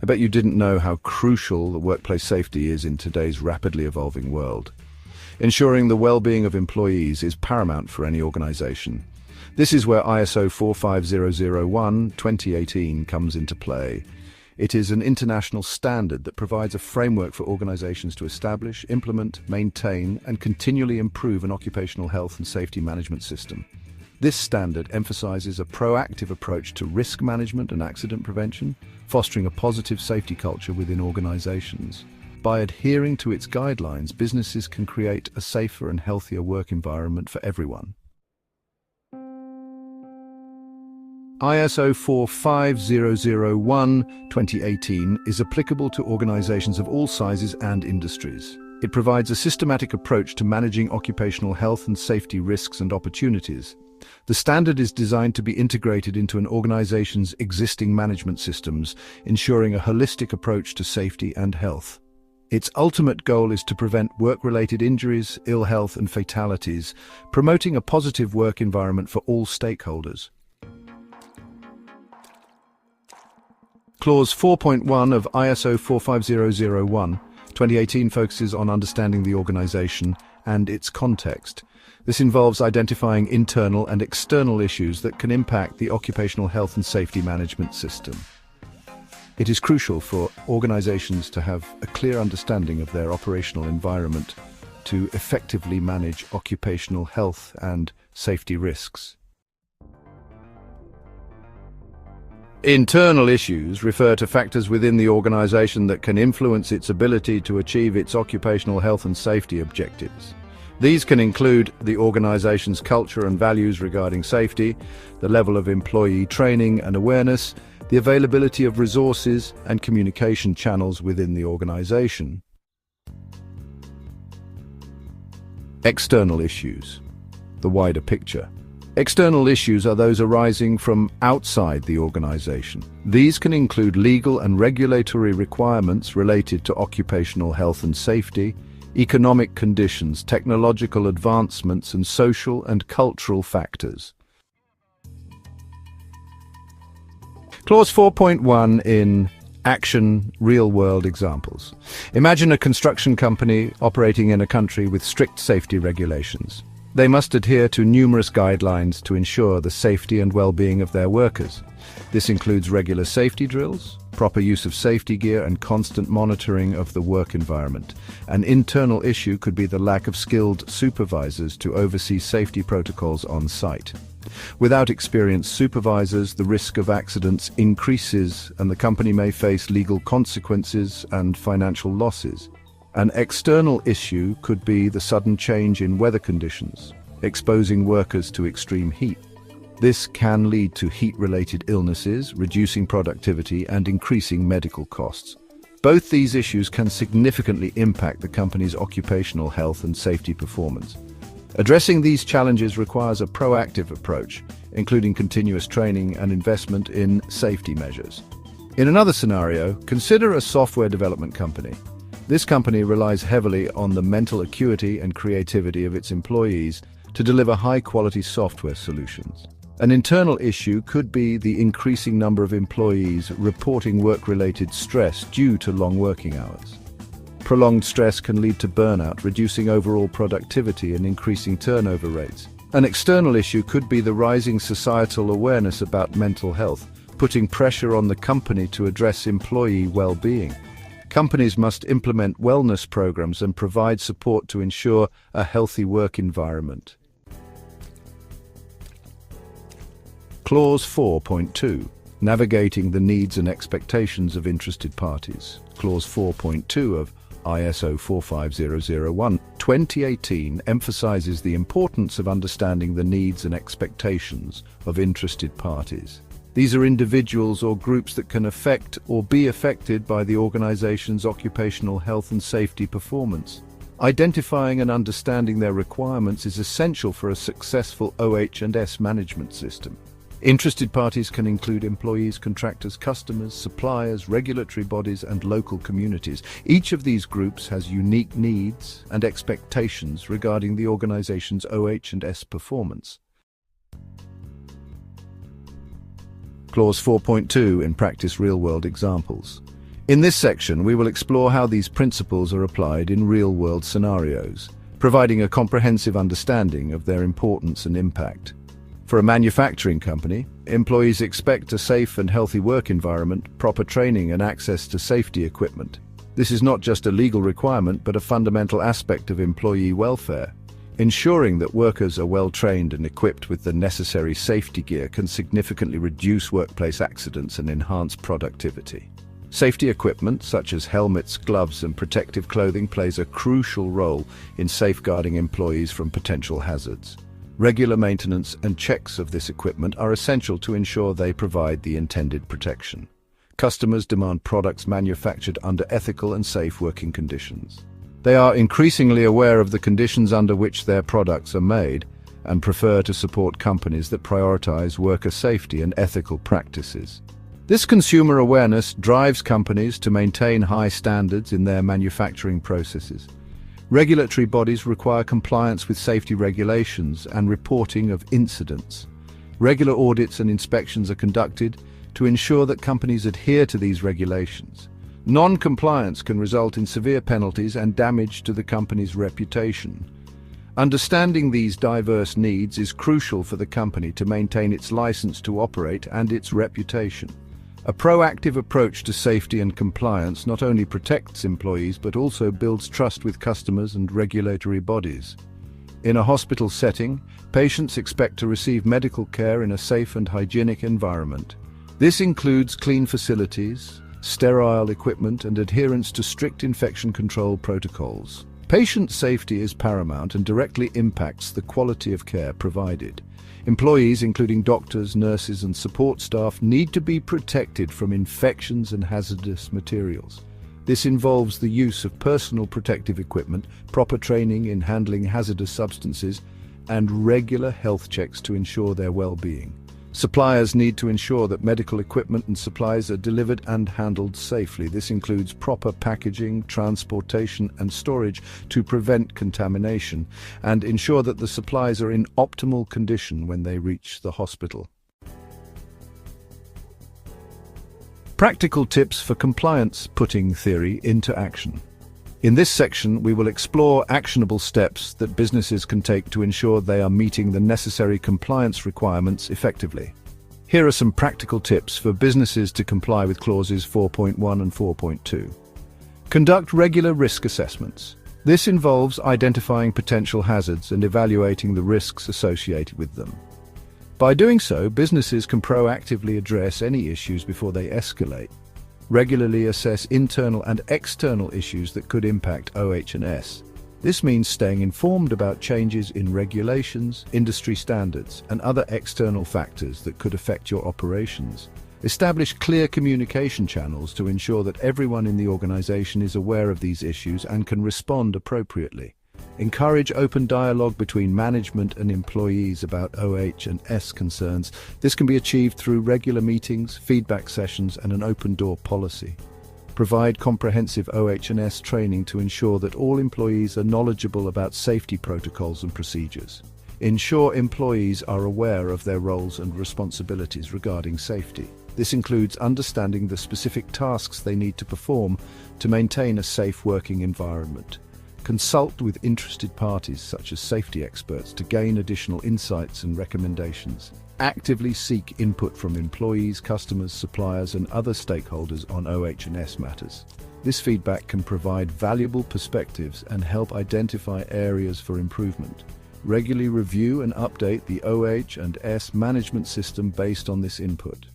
I bet you didn't know how crucial the workplace safety is in today's rapidly evolving world. Ensuring the well-being of employees is paramount for any organization. This is where ISO 45001-2018 comes into play. It is an international standard that provides a framework for organizations to establish, implement, maintain, and continually improve an occupational health and safety management system. This standard emphasizes a proactive approach to risk management and accident prevention, fostering a positive safety culture within organizations. By adhering to its guidelines, businesses can create a safer and healthier work environment for everyone. ISO 45001-2018 is applicable to organizations of all sizes and industries. It provides a systematic approach to managing occupational health and safety risks and opportunities. The standard is designed to be integrated into an organization's existing management systems, ensuring a holistic approach to safety and health. Its ultimate goal is to prevent work-related injuries, ill health, and fatalities, promoting a positive work environment for all stakeholders. Clause 4.1 of ISO 45001-2018 focuses on understanding the organization and its context. This involves identifying internal and external issues that can impact the occupational health and safety management system. It is crucial for organizations to have a clear understanding of their operational environment to effectively manage occupational health and safety risks. Internal issues refer to factors within the organization that can influence its ability to achieve its occupational health and safety objectives. These can include the organization's culture and values regarding safety, the level of employee training and awareness, the availability of resources and communication channels within the organization. External issues. The wider picture. External issues are those arising from outside the organization. These can include legal and regulatory requirements related to occupational health and safety, economic conditions, technological advancements, and social and cultural factors. Clause 4.1 in Action, Real-World Examples. Imagine a construction company operating in a country with strict safety regulations. They must adhere to numerous guidelines to ensure the safety and well-being of their workers. This includes regular safety drills, proper use of safety gear, and constant monitoring of the work environment. An internal issue could be the lack of skilled supervisors to oversee safety protocols on site. Without experienced supervisors, the risk of accidents increases and the company may face legal consequences and financial losses. An external issue could be the sudden change in weather conditions, exposing workers to extreme heat. This can lead to heat-related illnesses, reducing productivity and increasing medical costs. Both these issues can significantly impact the company's occupational health and safety performance. Addressing these challenges requires a proactive approach, including continuous training and investment in safety measures. In another scenario, consider a software development company. This company relies heavily on the mental acuity and creativity of its employees to deliver high-quality software solutions. An internal issue could be the increasing number of employees reporting work-related stress due to long working hours. Prolonged stress can lead to burnout, reducing overall productivity and increasing turnover rates. An external issue could be the rising societal awareness about mental health, putting pressure on the company to address employee well-being. Companies must implement wellness programs and provide support to ensure a healthy work environment. Clause 4.2. Navigating the needs and expectations of interested parties. Clause 4.2 of ISO 45001-2018 emphasizes the importance of understanding the needs and expectations of interested parties. These are individuals or groups that can affect or be affected by the organization's occupational health and safety performance. Identifying and understanding their requirements is essential for a successful OH&S management system. Interested parties can include employees, contractors, customers, suppliers, regulatory bodies, and local communities. Each of these groups has unique needs and expectations regarding the organization's OH&S performance. Clause 4.2 in Practice Real-World Examples. In this section, we will explore how these principles are applied in real-world scenarios, providing a comprehensive understanding of their importance and impact. For a manufacturing company, employees expect a safe and healthy work environment, proper training, and access to safety equipment. This is not just a legal requirement, but a fundamental aspect of employee welfare. Ensuring that workers are well trained and equipped with the necessary safety gear can significantly reduce workplace accidents and enhance productivity. Safety equipment, such as helmets, gloves, and protective clothing, plays a crucial role in safeguarding employees from potential hazards. Regular maintenance and checks of this equipment are essential to ensure they provide the intended protection. Customers demand products manufactured under ethical and safe working conditions. They are increasingly aware of the conditions under which their products are made and prefer to support companies that prioritize worker safety and ethical practices. This consumer awareness drives companies to maintain high standards in their manufacturing processes. Regulatory bodies require compliance with safety regulations and reporting of incidents. Regular audits and inspections are conducted to ensure that companies adhere to these regulations. Non-compliance can result in severe penalties and damage to the company's reputation. Understanding these diverse needs is crucial for the company to maintain its license to operate and its reputation. A proactive approach to safety and compliance not only protects employees but also builds trust with customers and regulatory bodies. In a hospital setting, patients expect to receive medical care in a safe and hygienic environment. This includes clean facilities, sterile equipment, and adherence to strict infection control protocols. Patient safety is paramount and directly impacts the quality of care provided. Employees, including doctors, nurses, and support staff, need to be protected from infections and hazardous materials. This involves the use of personal protective equipment, proper training in handling hazardous substances, and regular health checks to ensure their well-being. Suppliers need to ensure that medical equipment and supplies are delivered and handled safely. This includes proper packaging, transportation, and storage to prevent contamination and ensure that the supplies are in optimal condition when they reach the hospital. Practical tips for compliance: putting theory into action. In this section, we will explore actionable steps that businesses can take to ensure they are meeting the necessary compliance requirements effectively. Here are some practical tips for businesses to comply with clauses 4.1 and 4.2. Conduct regular risk assessments. This involves identifying potential hazards and evaluating the risks associated with them. By doing so, businesses can proactively address any issues before they escalate. Regularly assess internal and external issues that could impact OH&S. This means staying informed about changes in regulations, industry standards, and other external factors that could affect your operations. Establish clear communication channels to ensure that everyone in the organization is aware of these issues and can respond appropriately. Encourage open dialogue between management and employees about OH&S concerns. This can be achieved through regular meetings, feedback sessions, and an open-door policy. Provide comprehensive OH&S training to ensure that all employees are knowledgeable about safety protocols and procedures. Ensure employees are aware of their roles and responsibilities regarding safety. This includes understanding the specific tasks they need to perform to maintain a safe working environment. Consult with interested parties such as safety experts to gain additional insights and recommendations. Actively seek input from employees, customers, suppliers, and other stakeholders on OH&S matters. This feedback can provide valuable perspectives and help identify areas for improvement. Regularly review and update the OH&S management system based on this input.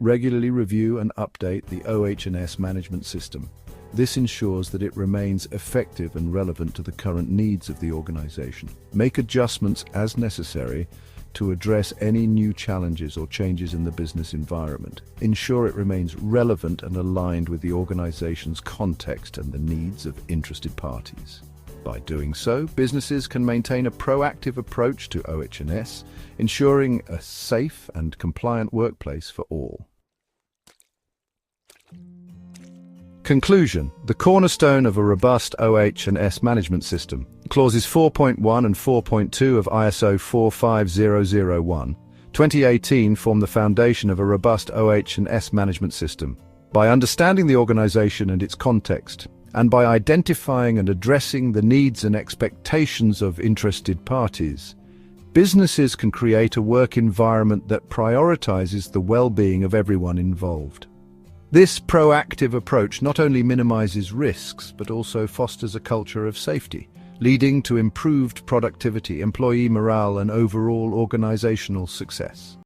Regularly review and update the OH&S management system. This ensures that it remains effective and relevant to the current needs of the organization. Make adjustments as necessary to address any new challenges or changes in the business environment. Ensure it remains relevant and aligned with the organization's context and the needs of interested parties. By doing so, businesses can maintain a proactive approach to OH&S, ensuring a safe and compliant workplace for all. Conclusion: the cornerstone of a robust OH&S management system. Clauses 4.1 and 4.2 of ISO 45001, 2018 form the foundation of a robust OH&S management system. By understanding the organization and its context, and by identifying and addressing the needs and expectations of interested parties, businesses can create a work environment that prioritizes the well-being of everyone involved. This proactive approach not only minimizes risks, but also fosters a culture of safety, leading to improved productivity, employee morale, and overall organizational success.